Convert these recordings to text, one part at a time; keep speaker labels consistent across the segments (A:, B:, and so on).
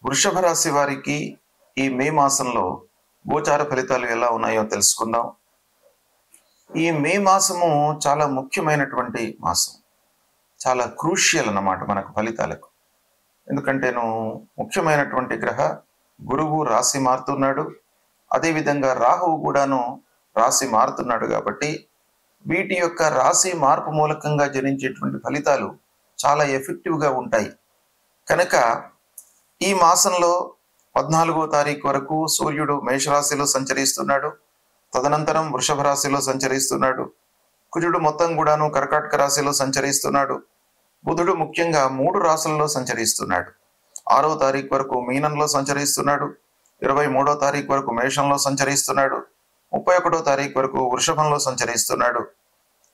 A: వృషభ రాశి వారికి ఈ మే మాసంలో గోచార ఫలితాలు ఎలా ఉన్నాయో తెలుసుకుందాం. ఈ మే మాసము చాలా ముఖ్యమైనటువంటి మాసం. చాలా క్రూషియల్ అన్నమాట మనకు ఫలితాలకు. ఎందుకంటేను ముఖ్యమైనటువంటి గ్రహ గురువు రాశి మారుతున్నాడు. అదేవిధంగా రాహువు కూడాను రాశి మారుతున్నాడు కాబట్టి వీటి యొక్క రాశి మార్పు మూలకంగా జనించేటువంటి ఫలితాలు చాలా ఎఫెక్టివ్గా ఉంటాయి. కనుక ఈ మాసంలో 14వ తారీఖు వరకు సూర్యుడు మేషరాశిలో సంచరిస్తున్నాడు. తదనంతరం వృషభ రాశిలో సంచరిస్తున్నాడు. కుజుడు మొత్తం కూడాను కర్కాటక రాశిలో సంచరిస్తున్నాడు. బుధుడు ముఖ్యంగా 3 రాశులలో సంచరిస్తున్నాడు. 6వ తారీఖు వరకు మీనంలో సంచరిస్తున్నాడు. 23వ తారీఖు వరకు మేషంలో సంచరిస్తున్నాడు. 31వ తారీఖు వరకు వృషభంలో సంచరిస్తున్నాడు.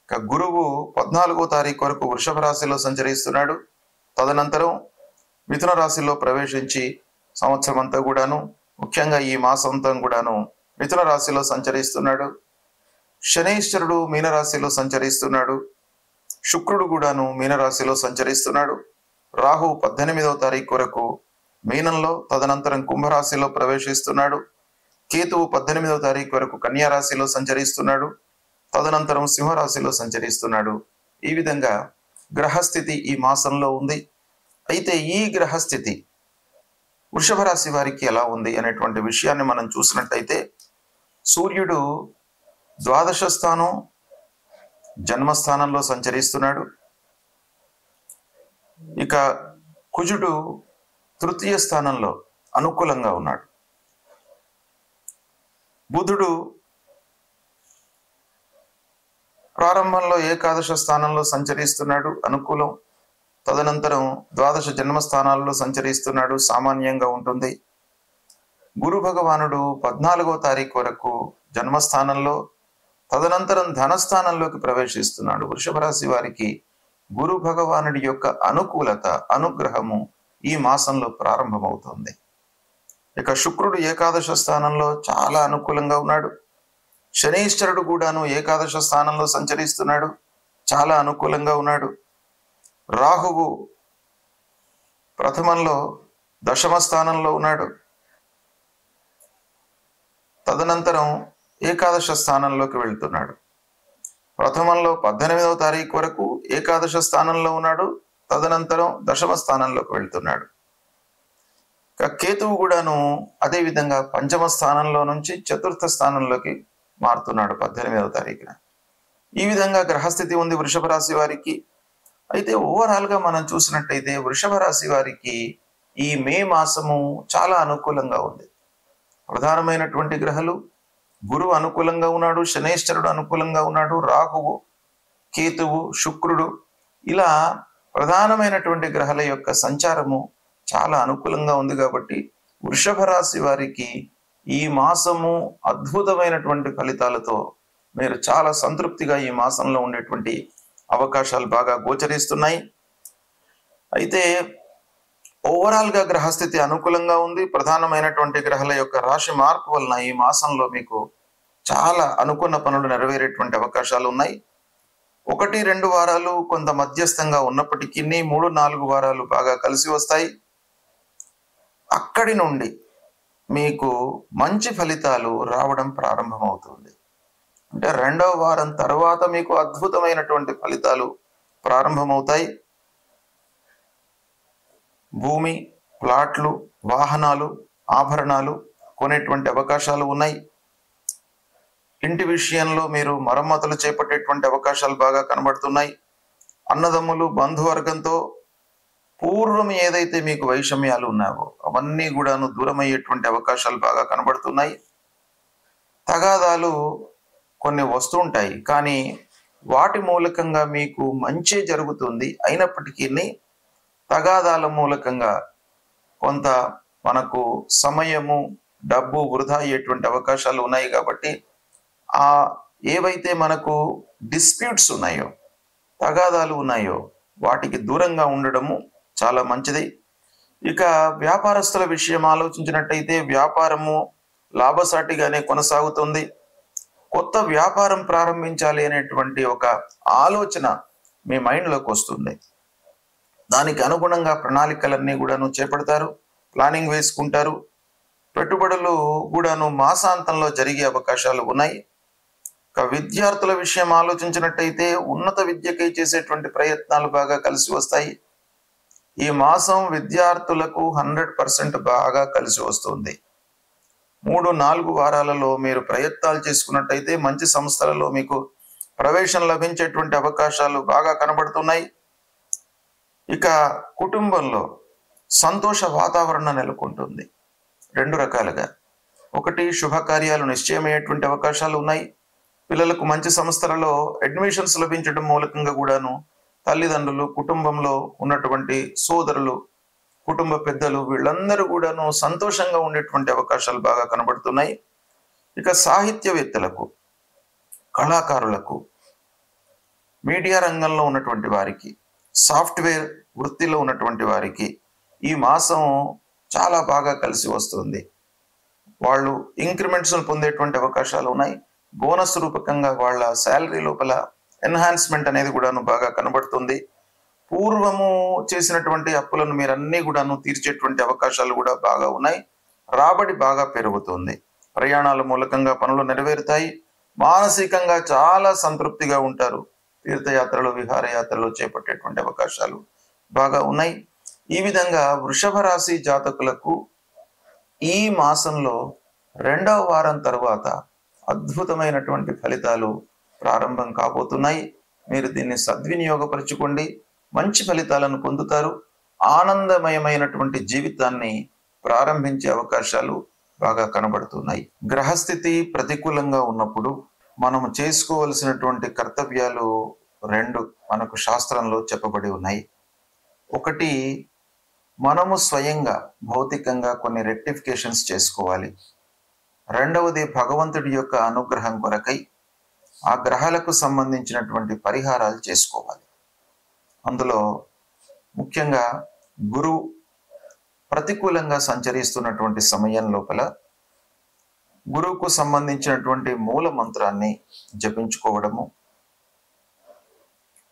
A: ఇక గురువు 14వ తారీఖు వరకు వృషభ రాశిలో సంచరిస్తున్నాడు. తదనంతరం మిథున రాశిలో ప్రవేశించి సంవత్సరం అంతా కూడాను, ముఖ్యంగా ఈ మాసంతం కూడాను మిథున రాశిలో సంచరిస్తున్నాడు. శనైశ్వరుడు మీనరాశిలో సంచరిస్తున్నాడు. శుక్రుడు కూడాను మీనరాశిలో సంచరిస్తున్నాడు. రాహు 18వ తారీఖు వరకు మీనంలో, తదనంతరం కుంభరాశిలో ప్రవేశిస్తున్నాడు. కేతువు 18వ తారీఖు వరకు కన్యా రాశిలో సంచరిస్తున్నాడు. తదనంతరం సింహరాశిలో సంచరిస్తున్నాడు. ఈ విధంగా గ్రహస్థితి ఈ మాసంలో ఉంది. అయితే ఈ గ్రహస్థితి వృషభ రాశి వారికి ఎలా ఉంది అనేటువంటి విషయాన్ని మనం చూసినట్టయితే, సూర్యుడు ద్వాదశ స్థానం జన్మస్థానంలో సంచరిస్తున్నాడు. ఇక కుజుడు తృతీయ స్థానంలో అనుకూలంగా ఉన్నాడు. బుధుడు ప్రారంభంలో ఏకాదశ స్థానంలో సంచరిస్తున్నాడు, అనుకూలం. తదనంతరం ద్వాదశ జన్మస్థానాల్లో సంచరిస్తున్నాడు, సామాన్యంగా ఉంటుంది. గురు భగవానుడు 14వ తారీఖు వరకు జన్మస్థానంలో, తదనంతరం ధనస్థానంలోకి ప్రవేశిస్తున్నాడు. వృషభ రాశి వారికి గురు భగవానుడి యొక్క అనుకూలత, అనుగ్రహము ఈ మాసంలో ప్రారంభమవుతుంది. ఇక శుక్రుడు ఏకాదశ స్థానంలో చాలా అనుకూలంగా ఉన్నాడు. శనీశ్వరుడు కూడాను ఏకాదశ స్థానంలో సంచరిస్తున్నాడు, చాలా అనుకూలంగా ఉన్నాడు. రాహువు ప్రథమంలో దశమ స్థానంలో ఉన్నాడు. తదనంతరం ఏకాదశ స్థానంలోకి వెళ్తున్నాడు. ప్రథమంలో 18వ తారీఖు వరకు ఏకాదశ స్థానంలో ఉన్నాడు. తదనంతరం దశమ స్థానంలోకి వెళ్తున్నాడు. కేతువు కూడాను అదేవిధంగా పంచమ స్థానంలో నుంచి చతుర్థ స్థానంలోకి మారుతున్నాడు 18వ తారీఖున. ఈ విధంగా గ్రహస్థితి ఉంది వృషభ రాశి వారికి. అయితే ఓవరాల్గా మనం చూసినట్టయితే వృషభ రాశి వారికి ఈ మే మాసము చాలా అనుకూలంగా ఉంది. ప్రధానమైనటువంటి గ్రహాలు గురువు అనుకూలంగా ఉన్నాడు, శనైశ్వరుడు అనుకూలంగా ఉన్నాడు, రాహువు, కేతువు, శుక్రుడు, ఇలా ప్రధానమైనటువంటి గ్రహాల యొక్క సంచారము చాలా అనుకూలంగా ఉంది. కాబట్టి వృషభ రాశి వారికి ఈ మాసము అద్భుతమైనటువంటి ఫలితాలతో మీరు చాలా సంతృప్తిగా ఈ మాసంలో ఉండేటువంటి అవకాశాలు బాగా గోచరిస్తున్నాయి. అయితే ఓవరాల్గా గ్రహస్థితి అనుకూలంగా ఉంది. ప్రధానమైనటువంటి గ్రహాల యొక్క రాశి మార్పు వలన ఈ మాసంలో మీకు చాలా అనుకున్న పనులు నెరవేరేటువంటి అవకాశాలు ఉన్నాయి. 1-2 వారాలు కొంత మధ్యస్థంగా ఉన్నప్పటికీ 3-4 వారాలు బాగా కలిసి వస్తాయి. అక్కడి నుండి మీకు మంచి ఫలితాలు రావడం ప్రారంభమవుతుంది. అంటే 2వ వారం తర్వాత మీకు అద్భుతమైనటువంటి ఫలితాలు ప్రారంభమవుతాయి. భూమి, ప్లాట్లు, వాహనాలు, ఆభరణాలు కొనేటువంటి అవకాశాలు ఉన్నాయి. ఇంటి విషయంలో మీరు మరమ్మతులు చేపట్టేటువంటి అవకాశాలు బాగా కనబడుతున్నాయి. అన్నదమ్ములు, బంధువర్గంతో పూర్వం ఏదైతే మీకు వైషమ్యాలు ఉన్నావో అవన్నీ కూడాను దూరమయ్యేటువంటి అవకాశాలు బాగా కనబడుతున్నాయి. తగాదాలు కొన్ని వస్తూ ఉంటాయి, కానీ వాటి మూలకంగా మీకు మంచి జరుగుతుంది. అయినప్పటికీ తగాదాల మూలకంగా కొంత మనకు సమయము, డబ్బు వృధా అయ్యేటువంటి అవకాశాలు ఉన్నాయి. కాబట్టి ఏవైతే మనకు డిస్ప్యూట్స్ ఉన్నాయో, తగాదాలు ఉన్నాయో వాటికి దూరంగా ఉండడము చాలా మంచిది. ఇక వ్యాపారస్తుల విషయం ఆలోచించినట్టయితే వ్యాపారము లాభసాటిగానే కొనసాగుతుంది. కొత్త వ్యాపారం ప్రారంభించాలి అనేటువంటి ఒక ఆలోచన మీ మైండ్లోకి వస్తుంది. దానికి అనుగుణంగా ప్రణాళికలన్నీ కూడాను చేపడతారు. ప్లానింగ్ వేసుకుంటారు. పెట్టుబడులు కూడాను మాసాంతంలో జరిగే అవకాశాలు ఉన్నాయి. ఇక విద్యార్థుల విషయం ఆలోచించినట్టయితే ఉన్నత విద్యకై చేసేటువంటి ప్రయత్నాలు బాగా కలిసి వస్తాయి. ఈ మాసం విద్యార్థులకు 100% బాగా కలిసి వస్తుంది. 3-4 వారాలలో మీరు ప్రయత్నాలు చేసుకున్నట్టయితే మంచి సంస్థలలో మీకు ప్రవేశం లభించేటువంటి అవకాశాలు బాగా కనబడుతున్నాయి. ఇక కుటుంబంలో సంతోష వాతావరణం నెలకొంటుంది 2 రకాలుగా. ఒకటి, శుభకార్యాలు నిశ్చయమయ్యేటువంటి అవకాశాలు ఉన్నాయి. పిల్లలకు మంచి సంస్థలలో అడ్మిషన్స్ లభించడం మూలకంగా కూడాను తల్లిదండ్రులు, కుటుంబంలో ఉన్నటువంటి సోదరులు, కుటుంబ పెద్దలు వీళ్ళందరూ కూడాను సంతోషంగా ఉండేటువంటి అవకాశాలు బాగా కనబడుతున్నాయి. ఇక సాహిత్యవేత్తలకు, కళాకారులకు, మీడియా రంగంలో ఉన్నటువంటి వారికి, సాఫ్ట్వేర్ వృత్తిలో ఉన్నటువంటి వారికి ఈ మాసం చాలా బాగా కలిసి వస్తుంది. వాళ్ళు ఇంక్రిమెంట్స్ పొందేటువంటి అవకాశాలు ఉన్నాయి. బోనస్ రూపకంగా వాళ్ళ శాలరీ లోపల ఎన్హాన్స్మెంట్ అనేది కూడాను బాగా కనబడుతుంది. పూర్వము చేసినటువంటి అప్పులను మీరన్నీ కూడాను తీర్చేటువంటి అవకాశాలు కూడా బాగా ఉన్నాయి. రాబడి బాగా పెరుగుతుంది. ప్రయాణాల మూలకంగా పనులు నెరవేరుతాయి. మానసికంగా చాలా సంతృప్తిగా ఉంటారు. తీర్థయాత్రలు, విహారయాత్రలు చేపట్టేటువంటి అవకాశాలు బాగా ఉన్నాయి. ఈ విధంగా వృషభ రాశి జాతకులకు ఈ మాసంలో 2వ వారం తరువాత అద్భుతమైనటువంటి ఫలితాలు ప్రారంభం కాబోతున్నాయి. మీరు దీన్ని సద్వినియోగపరచుకోండి. మంచి ఫలితాలను పొందుతారు. ఆనందమయమైనటువంటి జీవితాన్ని ప్రారంభించే అవకాశాలు బాగా కనబడుతున్నాయి. గ్రహస్థితి ప్రతికూలంగా ఉన్నప్పుడు మనము చేసుకోవలసినటువంటి కర్తవ్యాలు 2 మనకు శాస్త్రంలో చెప్పబడి ఉన్నాయి. ఒకటి, మనము స్వయంగా భౌతికంగా కొన్ని రెక్టిఫికేషన్స్ చేసుకోవాలి. రెండవది, భగవంతుడి యొక్క అనుగ్రహం కొరకై ఆ గ్రహాలకు సంబంధించినటువంటి పరిహారాలు చేసుకోవాలి. అందులో ముఖ్యంగా గురువు ప్రతికూలంగా సంచరిస్తున్నటువంటి సమయం లోపల గురువుకు సంబంధించినటువంటి మూల మంత్రాన్ని జపించుకోవడము,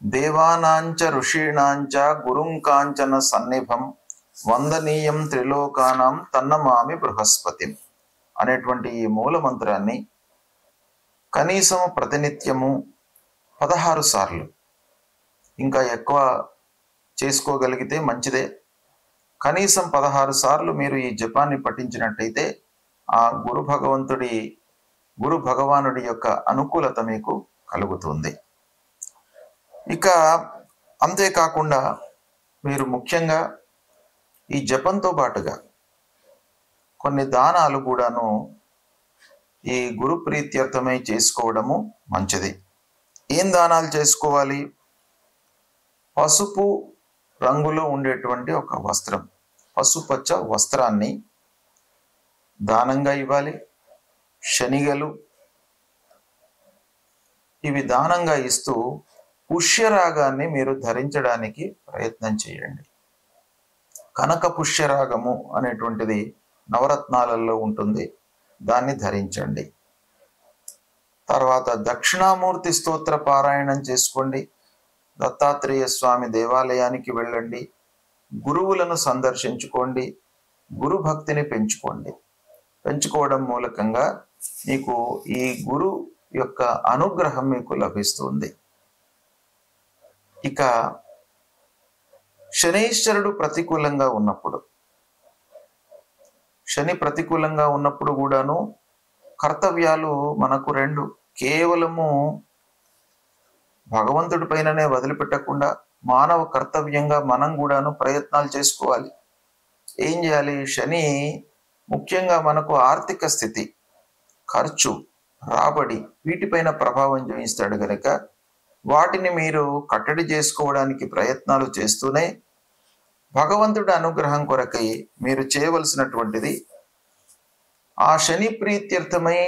A: దేవానాంచ ఋషీణాంచ గురుం కాంచన సన్నిభం వందనీయం త్రిలోకానాం తన్నమామి బృహస్పతిం అనేటువంటి ఈ మూల మంత్రాన్ని కనీసం ప్రతినిత్యము 16 సార్లు, ఇంకా ఎక్కువ చేసుకోగలిగితే మంచిదే, కనీసం 16 సార్లు మీరు ఈ జపాన్ని పఠించినట్టయితే ఆ గురు భగవానుడి యొక్క అనుకూలత మీకు కలుగుతుంది. ఇక అంతేకాకుండా మీరు ముఖ్యంగా ఈ జపంతో పాటుగా కొన్ని దానాలు కూడాను ఈ గురు ప్రీత్యర్థమై చేసుకోవడము మంచిది. ఏం దానాలు చేసుకోవాలి? పసుపు రంగులో ఉండేటువంటి ఒక వస్త్రం, పసుపచ్చ వస్త్రాన్ని దానంగా ఇవ్వాలి. శనిగలు ఇవి దానంగా ఇస్తూ పుష్యరాగాన్ని మీరు ధరించడానికి ప్రయత్నం చేయండి. కనక పుష్యరాగము అనేటువంటిది నవరత్నాలలో ఉంటుంది, దాన్ని ధరించండి. తర్వాత దక్షిణామూర్తి స్తోత్ర పారాయణం చేసుకోండి. దత్తాత్రేయ స్వామి దేవాలయానికి వెళ్ళండి. గురువులను సందర్శించుకోండి. గురు భక్తిని పెంచుకోవడం మూలకంగా మీకు ఈ గురు యొక్క అనుగ్రహం మీకు లభిస్తుంది. ఇక శనీశ్వరుడు ప్రతికూలంగా ఉన్నప్పుడు, శని ప్రతికూలంగా ఉన్నప్పుడు కూడాను కర్తవ్యాలు మనకు 2, కేవలము భగవంతుడి పైననే వదిలిపెట్టకుండా మానవ కర్తవ్యంగా మనం కూడాను ప్రయత్నాలు చేసుకోవాలి. ఏం చేయాలి? శని ముఖ్యంగా మనకు ఆర్థిక స్థితి, ఖర్చు, రాబడి వీటిపైన ప్రభావం చూపిస్తాడు కనుక వాటిని మీరు కట్టడి చేసుకోవడానికి ప్రయత్నాలు చేస్తూనే భగవంతుడి అనుగ్రహం కొరకై మీరు చేయవలసినటువంటిది ఆ శని ప్రీత్యర్థమై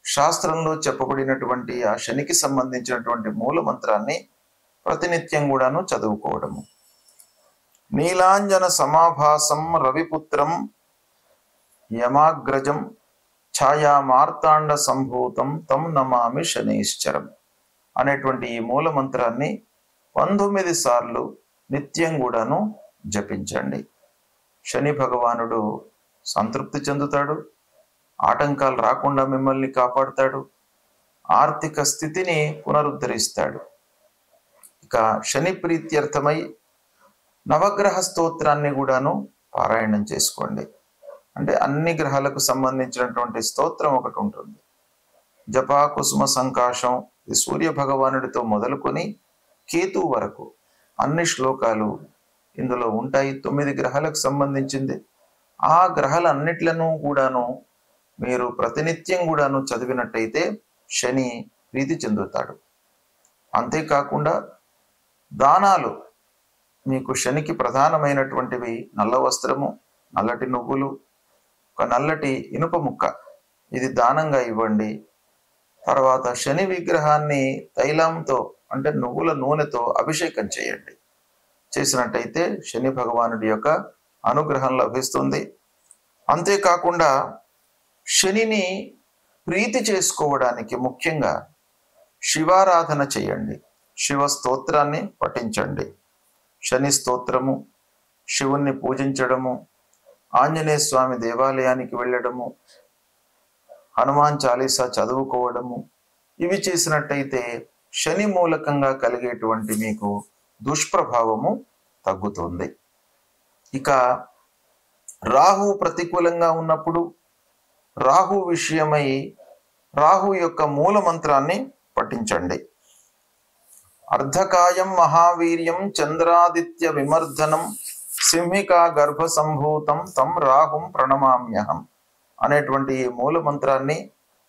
A: శాస్త్రంలో చెప్పబడినటువంటి ఆ శనికి సంబంధించినటువంటి మూల మంత్రాన్ని ప్రతినిత్యం కూడాను చదువుకోవడము. నీలాంజన సమాభాసం రవిపుత్రం యమాగ్రజం ఛాయా మార్తాండ సంభూతం తం నమామి శనైశ్చరం అనేటువంటి ఈ మూల మంత్రాన్ని 19 సార్లు నిత్యం కూడాను జపించండి. శని భగవానుడు సంతృప్తి చెందుతాడు, ఆటంకాలు రాకుండా మిమ్మల్ని కాపాడుతాడు, ఆర్థిక స్థితిని పునరుద్ధరిస్తాడు. ఇక శని ప్రీత్యర్థమై నవగ్రహ స్తోత్రాన్ని కూడాను పారాయణం చేసుకోండి. అంటే అన్ని గ్రహాలకు సంబంధించినటువంటి స్తోత్రం ఒకటి ఉంటుంది. జపా కుసుమ సంకాశం, ఇది సూర్య భగవానుడితో మొదలుకొని కేతు వరకు అన్ని శ్లోకాలు ఇందులో ఉంటాయి. 9 గ్రహాలకు సంబంధించింది. ఆ గ్రహాలన్నిట్లను కూడాను మీరు ప్రతినిత్యం కూడాను చదివినట్టయితే శని ప్రీతి చెందుతాడు. అంతేకాకుండా దానాలు, మీకు శనికి ప్రధానమైనటువంటివి నల్ల వస్త్రము, నల్లటి నువ్వులు, ఒక నల్లటి ఇనుప ముక్క, ఇది దానంగా ఇవ్వండి. తర్వాత శని విగ్రహాన్ని తైలంతో అంటే నువ్వుల నూనెతో అభిషేకం చేయండి. చేసినట్టయితే శని భగవానుడి యొక్క అనుగ్రహం లభిస్తుంది. అంతేకాకుండా శనిని ప్రీతి చేసుకోవడానికి ముఖ్యంగా శివారాధన చేయండి, శివ స్తోత్రాన్ని పఠించండి. శని స్తోత్రము, శివుణ్ణి పూజించడము, ఆంజనేయ స్వామి దేవాలయానికి వెళ్ళడము, హనుమాన్ చాలీసా చదువుకోవడము, ఇవి చేసినట్టయితే శని మూలకంగా కలిగేటువంటి మీకు దుష్ప్రభావము తగ్గుతుంది. ఇక రాహు ప్రతికూలంగా ఉన్నప్పుడు రాహు విషయమై రాహు యొక్క మూల మంత్రాన్ని పఠించండి. అర్ధకాయం మహావీర్యం చంద్రాదిత్య విమర్ధనం సింహికా గర్భ సంభూతం తం రాహుం ప్రణమామ్యహం అనేటువంటి ఈ మూల మంత్రాన్ని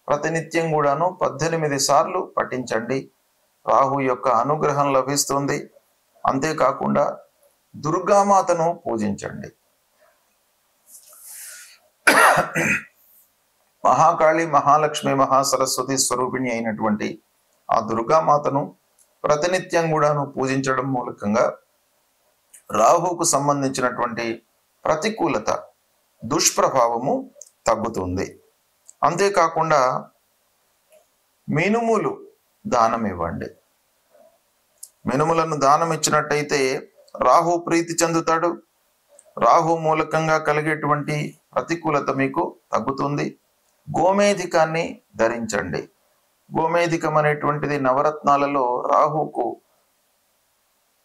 A: ప్రతినిత్యం కూడాను 18 సార్లు పఠించండి. రాహు యొక్క అనుగ్రహం లభిస్తుంది. అంతేకాకుండా దుర్గామాతను పూజించండి. మహాకాళి, మహాలక్ష్మి, మహాసరస్వతి స్వరూపిణి అయినటువంటి ఆ దుర్గామాతను ప్రతినిత్యం కూడాను పూజించడం మూలకంగా రాహుకు సంబంధించినటువంటి ప్రతికూలత, దుష్ప్రభావము తగ్గుతుంది. అంతేకాకుండా మినుములు దానం ఇవ్వండి. మినుములను దానం ఇచ్చినట్టయితే రాహు ప్రీతి చెందుతాడు. రాహు మూలకంగా కలిగేటువంటి ప్రతికూలత మీకు తగ్గుతుంది. గోమేధికాన్ని ధరించండి. గోమేధికం అనేటువంటిది నవరత్నాలలో రాహుకు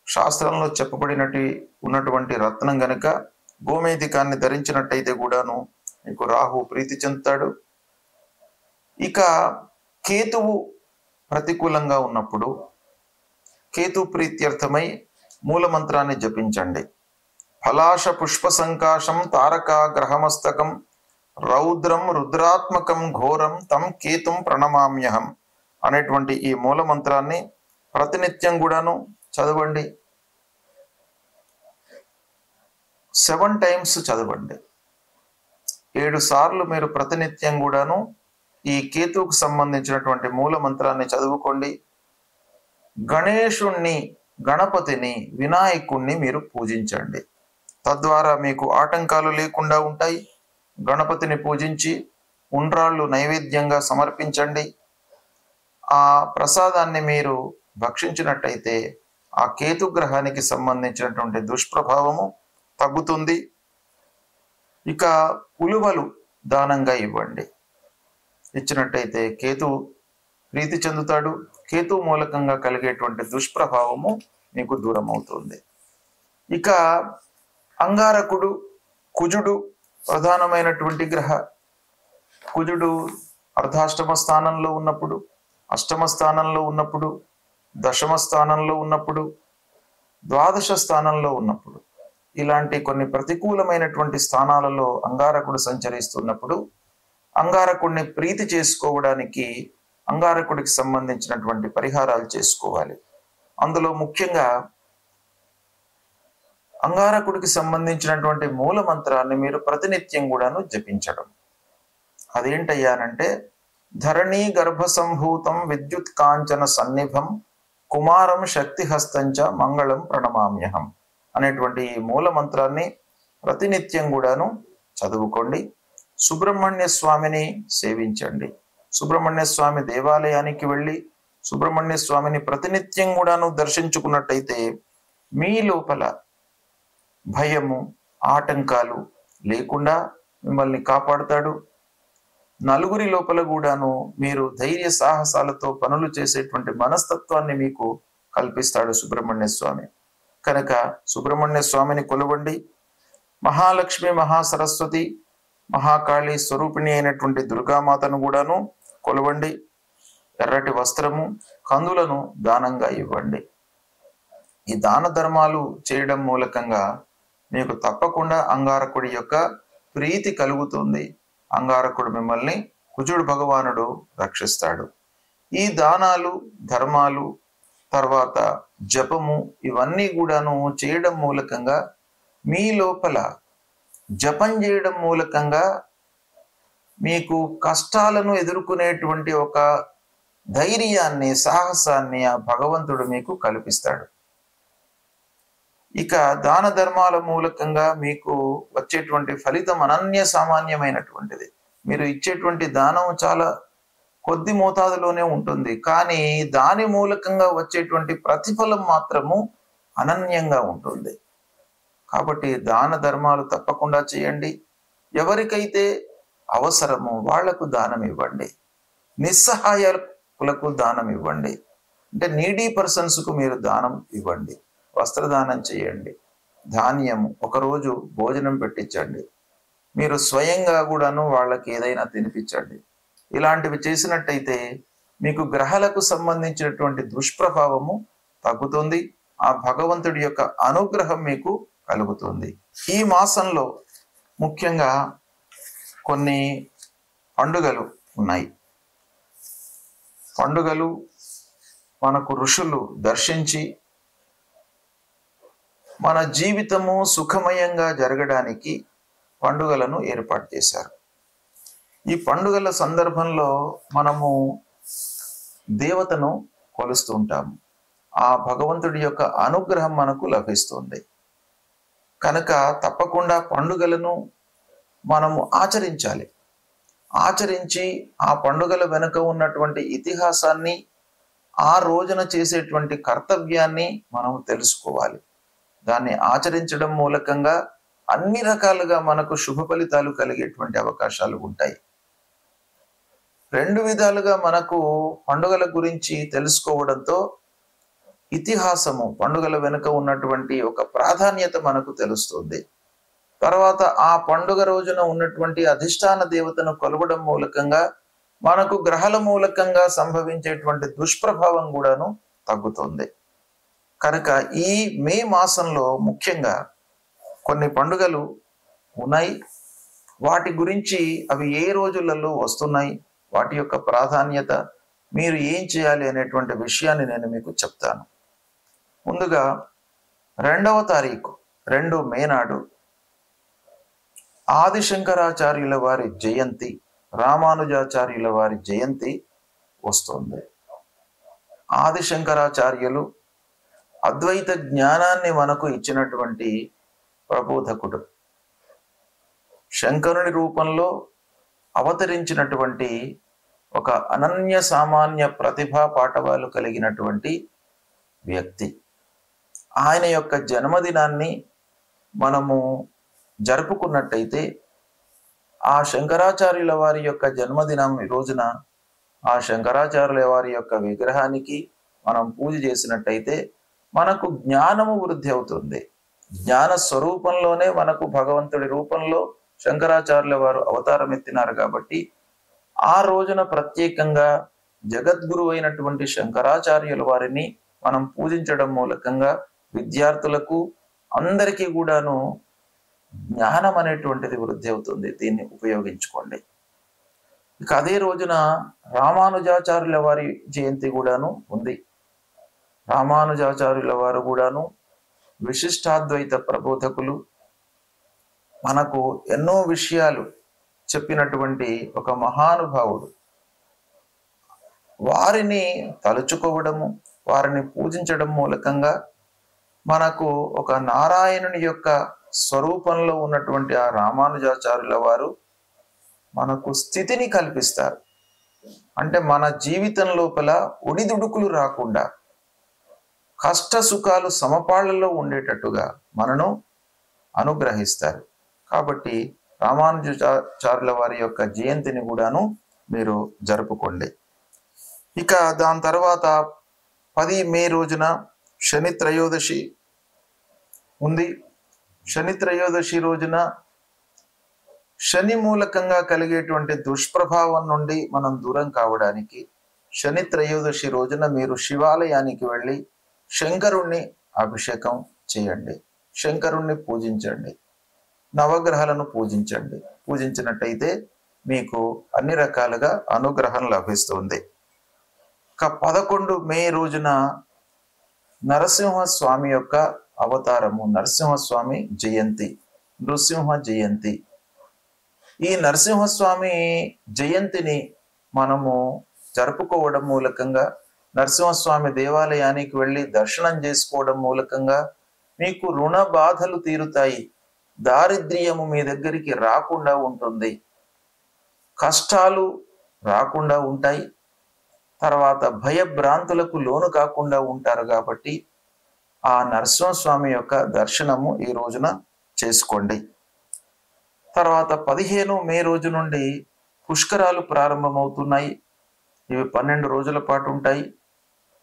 A: శాస్త్రంలో చెప్పబడినట్టు ఉన్నటువంటి రత్నం గనుక గోమేధికాన్ని ధరించినట్టయితే కూడాను మీకు రాహు ప్రీతి చెందుతాడు. ఇక కేతువు ప్రతికూలంగా ఉన్నప్పుడు కేతు ప్రీత్యర్థమై మూల మంత్రాన్ని జపించండి. ఫలాశ పుష్ప సంకాశం తారకా గ్రహమస్తకం రౌద్రం రుద్రాత్మకం ఘోరం తం కేతుం ప్రణమామ్యహం అనేటువంటి ఈ మూల మంత్రాన్ని ప్రతినిత్యం కూడాను చదవండి. 7 టైమ్స్ చదవండి. 7 సార్లు మీరు ప్రతినిత్యం కూడాను ఈ కేతువుకు సంబంధించినటువంటి మూల మంత్రాన్ని చదువుకోండి. గణేశుణ్ణి, గణపతిని, వినాయకుణ్ణి మీరు పూజించండి. తద్వారా మీకు ఆటంకాలు లేకుండా ఉంటాయి. గణపతిని పూజించి ఉండ్రాళ్ళు నైవేద్యంగా సమర్పించండి. ఆ ప్రసాదాన్ని మీరు భక్షించినట్టయితే ఆ కేతు గ్రహానికి సంబంధించినటువంటి దుష్ప్రభావము తగ్గుతుంది. ఇక ఉలువలు దానంగా ఇవ్వండి. ఇచ్చినట్టయితే కేతు ప్రీతి చెందుతాడు. కేతు మూలకంగా కలిగేటువంటి దుష్ప్రభావము మీకు దూరం అవుతుంది. ఇక అంగారకుడు, కుజుడు ప్రధానమైనటువంటి గ్రహ. కుజుడు అర్ధాష్టమ స్థానంలో ఉన్నప్పుడు, అష్టమ స్థానంలో ఉన్నప్పుడు, దశమ స్థానంలో ఉన్నప్పుడు, ద్వాదశ స్థానంలో ఉన్నప్పుడు, ఇలాంటి కొన్ని ప్రతికూలమైనటువంటి స్థానాలలో అంగారకుడు సంచరిస్తున్నప్పుడు అంగారకుడిని ప్రీతి చేసుకోవడానికి అంగారకుడికి సంబంధించినటువంటి పరిహారాలు చేసుకోవాలి. అందులో ముఖ్యంగా అంగారకుడికి సంబంధించినటువంటి మూల మంత్రాన్ని మీరు ప్రతినిత్యం కూడాను జపించడం. అదేంటయ్యానంటే ధరణీ గర్భ సంభూతం విద్యుత్ కాంచన సన్నిభం కుమారం శక్తిహస్తంచ మంగళం ప్రణమామ్యహం అనేటువంటి ఈ మూల మంత్రాన్ని ప్రతినిత్యం కూడాను చదువుకోండి. సుబ్రహ్మణ్య స్వామిని సేవించండి. సుబ్రహ్మణ్య స్వామి దేవాలయానికి వెళ్ళి సుబ్రహ్మణ్య స్వామిని ప్రతినిత్యం కూడాను దర్శించుకున్నట్టయితే మీ లోపల భయము, ఆటంకాలు లేకుండా మిమ్మల్ని కాపాడుతాడు. నలుగురి లోపల కూడాను మీరు ధైర్య సాహసాలతో పనులు చేసేటువంటి మనస్తత్వాన్ని మీకు కల్పిస్తాడు సుబ్రహ్మణ్య స్వామి. కనుక సుబ్రహ్మణ్య స్వామిని కొలవండి. మహాలక్ష్మి, మహాసరస్వతి, మహాకాళి స్వరూపిణి అయినటువంటి దుర్గామాతను కూడాను కొలవండి. ఎర్రటి వస్త్రము, కందులను దానంగా ఇవ్వండి. ఈ దాన ధర్మాలు చేయడం మూలకంగా మీకు తప్పకుండా అంగారకుడి యొక్క ప్రీతి కలుగుతుంది. అంగారకుడు మిమ్మల్ని కుజుడు భగవానుడు రక్షిస్తాడు. ఈ దానాలు, ధర్మాలు, తర్వాత జపము ఇవన్నీ కూడాను చేయడం మూలకంగా మీ లోపల జపం చేయడం మూలకంగా మీకు కష్టాలను ఎదుర్కొనేటువంటి ఒక ధైర్యాన్ని, సాహసాన్ని ఆ భగవంతుడు మీకు కల్పిస్తాడు. ఇక దాన ధర్మాల మూలకంగా మీకు వచ్చేటువంటి ఫలితం అనన్య సామాన్యమైనటువంటిది. మీరు ఇచ్చేటువంటి దానం చాలా కొద్ది మోతాదులోనే ఉంటుంది, కానీ దాని మూలకంగా వచ్చేటువంటి ప్రతిఫలం మాత్రము అనన్యంగా ఉంటుంది. కాబట్టి దాన ధర్మాలు తప్పకుండా చేయండి. ఎవరికైతే అవసరమో వాళ్లకు దానం ఇవ్వండి. నిస్సహాయకులకు దానం ఇవ్వండి. అంటే నీడీ పర్సన్స్కు మీరు దానం ఇవ్వండి. వస్త్రదానం చేయండి. ధాన్యము, ఒకరోజు భోజనం పెట్టించండి. మీరు స్వయంగా కూడాను వాళ్ళకి ఏదైనా తినిపించండి. ఇలాంటివి చేసినట్టయితే మీకు గ్రహాలకు సంబంధించినటువంటి దుష్ప్రభావము తగ్గుతుంది. ఆ భగవంతుడి యొక్క అనుగ్రహం మీకు కలుగుతుంది. ఈ మాసంలో ముఖ్యంగా కొన్ని పండుగలు ఉన్నాయి. పండుగలు మనకు ఋషులు దర్శించి మన జీవితము సుఖమయంగా జరగడానికి పండుగలను ఏర్పాటు చేశారు. ఈ పండుగల సందర్భంలో మనము దేవతను కొలుస్తూ ఉంటాము. ఆ భగవంతుడి యొక్క అనుగ్రహం మనకు లభిస్తుంది. కనుక తప్పకుండా పండుగలను మనము ఆచరించాలి. ఆచరించి ఆ పండుగల వెనుక ఉన్నటువంటి ఇతిహాసాన్ని, ఆ రోజున చేసేటువంటి కర్తవ్యాన్ని మనం తెలుసుకోవాలి. దాన్ని ఆచరించడం మూలకంగా అన్ని రకాలుగా మనకు శుభ ఫలితాలు కలిగేటువంటి అవకాశాలు ఉంటాయి. రెండు విధాలుగా మనకు పండుగల గురించి తెలుసుకోవడంతో ఇతిహాసము, పండుగల వెనుక ఉన్నటువంటి ఒక ప్రాధాన్యత మనకు తెలుస్తుంది. తర్వాత ఆ పండుగ రోజున ఉన్నటువంటి అధిష్టాన దేవతను కొలవడం మూలకంగా మనకు గ్రహాల మూలకంగా సంభవించేటువంటి దుష్ప్రభావం కూడాను తగ్గుతుంది. కనుక ఈ మే మాసంలో ముఖ్యంగా కొన్ని పండుగలు ఉన్నాయి. వాటి గురించి అవి ఏ రోజులలో వస్తున్నాయి, వాటి యొక్క ప్రాధాన్యత, మీరు ఏం చేయాలి అనేటువంటి విషయాన్ని నేను మీకు చెప్తాను. ముందుగా 2వ తారీఖు 2 మే నాడు ఆదిశంకరాచార్యుల వారి జయంతి, రామానుజాచార్యుల వారి జయంతి వస్తుంది. ఆదిశంకరాచార్యులు అద్వైత జ్ఞానాన్ని మనకు ఇచ్చినటువంటి ప్రబోధకుడు. శంకరుని రూపంలో అవతరించినటువంటి ఒక అనన్య సామాన్య ప్రతిభా పాఠవాలు కలిగినటువంటి వ్యక్తి. ఆయన యొక్క జన్మదినాన్ని మనము జరుపుకున్నట్టయితే, ఆ శంకరాచార్యుల వారి యొక్క జన్మదినం రోజున ఆ శంకరాచార్యుల వారి యొక్క విగ్రహానికి మనం పూజ చేసినట్టయితే మనకు జ్ఞానము వృద్ధి అవుతుంది. జ్ఞాన స్వరూపంలోనే మనకు భగవంతుడి రూపంలో శంకరాచార్యుల వారు అవతారం ఎత్తినారు. కాబట్టి ఆ రోజున ప్రత్యేకంగా జగద్గురు అయినటువంటి శంకరాచార్యుల వారిని మనం పూజించడం మూలకంగా విద్యార్థులకు అందరికీ కూడాను జ్ఞానం అనేటువంటిది వృద్ధి అవుతుంది. దీన్ని ఉపయోగించుకోండి. ఇక అదే రోజున రామానుజాచార్యుల వారి జయంతి కూడాను ఉంది. రామానుజాచార్యుల వారు కూడాను విశిష్టాద్వైత ప్రబోధకులు. మనకు ఎన్నో విషయాలు చెప్పినటువంటి ఒక మహానుభావుడు. వారిని తలుచుకోవడము, వారిని పూజించడం మూలకంగా మనకు ఒక నారాయణుని యొక్క స్వరూపంలో ఉన్నటువంటి ఆ రామానుజాచార్యుల వారు మనకు స్థితిని కల్పిస్తారు. అంటే మన జీవితం లోపల ఒడిదుడుకులు రాకుండా, కష్ట సుఖాలు సమపాళ్లలో ఉండేటట్టుగా మనను అనుగ్రహిస్తారు. కాబట్టి రామానుజాచార్యుల వారి యొక్క జయంతిని కూడాను మీరు జరుపుకోండి. ఇక దాని తర్వాత 10 మే రోజున శని త్రయోదశి ఉంది. శని త్రయోదశి రోజున శని మూలకంగా కలిగేటువంటి దుష్ప్రభావం నుండి మనం దూరం కావడానికి శని త్రయోదశి రోజున మీరు శివాలయానికి వెళ్ళి శంకరుణ్ణి అభిషేకం చేయండి, శంకరుణ్ణి పూజించండి, నవగ్రహాలను పూజించండి. పూజించినట్టయితే మీకు అన్ని రకాలుగా అనుగ్రహం లభిస్తుంది. 11 మే రోజున నరసింహస్వామి యొక్క అవతారము, నరసింహస్వామి జయంతి, నృసింహ జయంతి. ఈ నరసింహస్వామి జయంతిని మనము జరుపుకోవడం మూలకంగా, నరసింహస్వామి దేవాలయానికి వెళ్ళి దర్శనం చేసుకోవడం మూలకంగా మీకు రుణ బాధలు తీరుతాయి, దారిద్ర్యము మీ దగ్గరికి రాకుండా ఉంటుంది, కష్టాలు రాకుండా ఉంటాయి, తర్వాత భయభ్రాంతులకు లోను కాకుండా ఉంటారు. కాబట్టి ఆ నరసింహస్వామి యొక్క దర్శనము ఈ రోజున చేసుకోండి. తర్వాత 15 మే రోజు నుండి పుష్కరాలు ప్రారంభమవుతున్నాయి. ఇవి 12 రోజుల పాటు ఉంటాయి.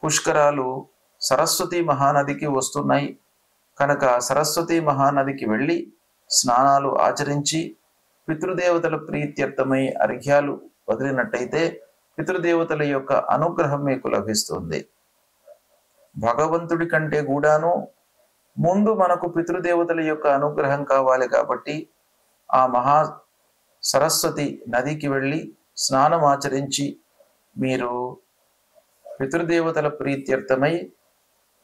A: పుష్కరాలు సరస్వతి మహానదికి వస్తున్నాయి కనుక సరస్వతి మహానదికి వెళ్ళి స్నానాలు ఆచరించి పితృదేవతల ప్రీత్యర్థమై అర్ఘ్యాలు వదిలినట్టయితే పితృదేవతల యొక్క అనుగ్రహం మీకు లభిస్తుంది. భగవంతుడి కంటే కూడాను ముందు మనకు పితృదేవతల యొక్క అనుగ్రహం కావాలి. కాబట్టి ఆ మహా సరస్వతి నదికి వెళ్ళి స్నానం ఆచరించి మీరు పితృదేవతల ప్రీత్యర్థమై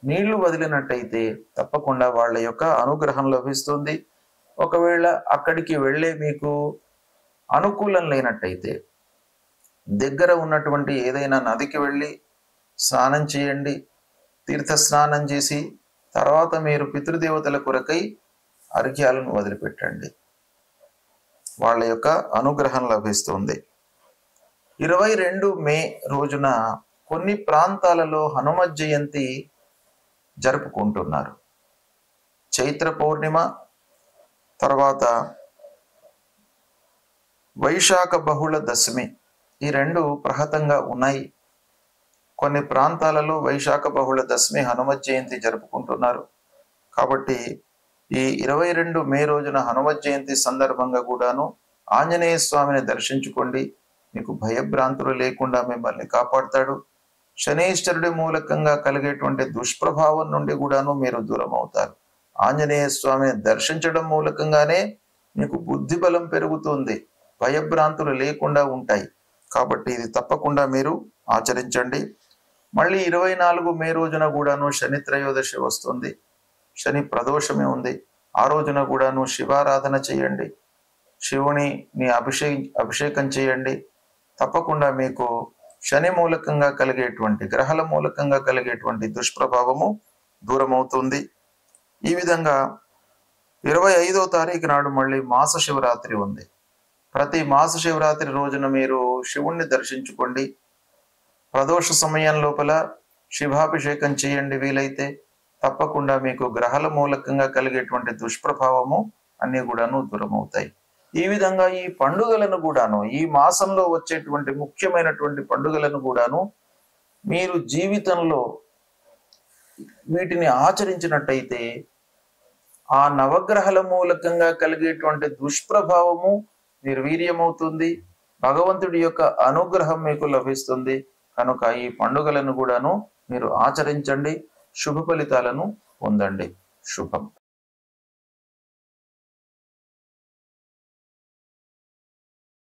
A: నీళ్లు వదిలినట్టయితే తప్పకుండా వాళ్ళ యొక్క అనుగ్రహం లభిస్తుంది. ఒకవేళ అక్కడికి వెళ్ళే మీకు అనుకూలం లేనట్టయితే దగ్గర ఉన్నటువంటి ఏదైనా నదికి వెళ్ళి స్నానం చేయండి. తీర్థ స్నానం చేసి తర్వాత మీరు పితృదేవతల కొరకై అర్ఘ్యాలను వదిలిపెట్టండి, వాళ్ళ యొక్క అనుగ్రహం లభిస్తుంది. 22 మే రోజున కొన్ని ప్రాంతాలలో హనుమత్ జయంతి జరుపుకుంటున్నారు. చైత్ర పౌర్ణిమ తర్వాత వైశాఖ బహుళ దశమి, ఈ రెండు ప్రహతంగా ఉన్నాయి. కొన్ని ప్రాంతాలలో వైశాఖ బహుళ దశమి హనుమత్ జయంతి జరుపుకుంటున్నారు. కాబట్టి ఈ 22 మే రోజున హనుమత్ జయంతి సందర్భంగా కూడాను ఆంజనేయ స్వామిని దర్శించుకోండి. మీకు భయభ్రాంతులు లేకుండా మిమ్మల్ని కాపాడుతాడు. శనీశ్వరుడి మూలకంగా కలిగేటువంటి దుష్ప్రభావం నుండి కూడాను మీరు దూరం అవుతారు. ఆంజనేయ స్వామిని దర్శించడం మూలకంగానే మీకు బుద్ధి బలం పెరుగుతుంది, భయభ్రాంతులు లేకుండా ఉంటాయి. కాబట్టి ఇది తప్పకుండా మీరు ఆచరించండి. మళ్ళీ 24 మే రోజున కూడాను శని త్రయోదశి వస్తుంది. శని ప్రదోషమే ఉంది. ఆ రోజున కూడాను శివారాధన చేయండి, శివుని అభిషేకం చేయండి. తప్పకుండా మీకు శని మూలకంగా కలిగేటువంటి, గ్రహాల మూలకంగా కలిగేటువంటి దుష్ప్రభావము దూరమవుతుంది. ఈ విధంగా 25వ తారీఖు నాడు మళ్ళీ మాస శివరాత్రి ఉంది. ప్రతి మాస శివరాత్రి రోజున మీరు శివుణ్ణి దర్శించుకోండి. ప్రదోష సమయం లోపల శివాభిషేకం చేయండి వీలైతే. తప్పకుండా మీకు గ్రహాల మూలకంగా కలిగేటువంటి దుష్ప్రభావము అన్ని కూడాను దూరమవుతాయి. ఈ విధంగా ఈ పండుగలను కూడాను, ఈ మాసంలో వచ్చేటువంటి ముఖ్యమైనటువంటి పండుగలను కూడాను మీరు జీవితంలో వీటిని ఆచరించినట్టయితే ఆ నవగ్రహాల మూలకంగా కలిగేటువంటి దుష్ప్రభావము నిర్వీర్యమవుతుంది, భగవంతుడి యొక్క అనుగ్రహం మీకు లభిస్తుంది. కనుక ఈ పండుగలను కూడాను మీరు ఆచరించండి, శుభ ఫలితాలను పొందండి. శుభం.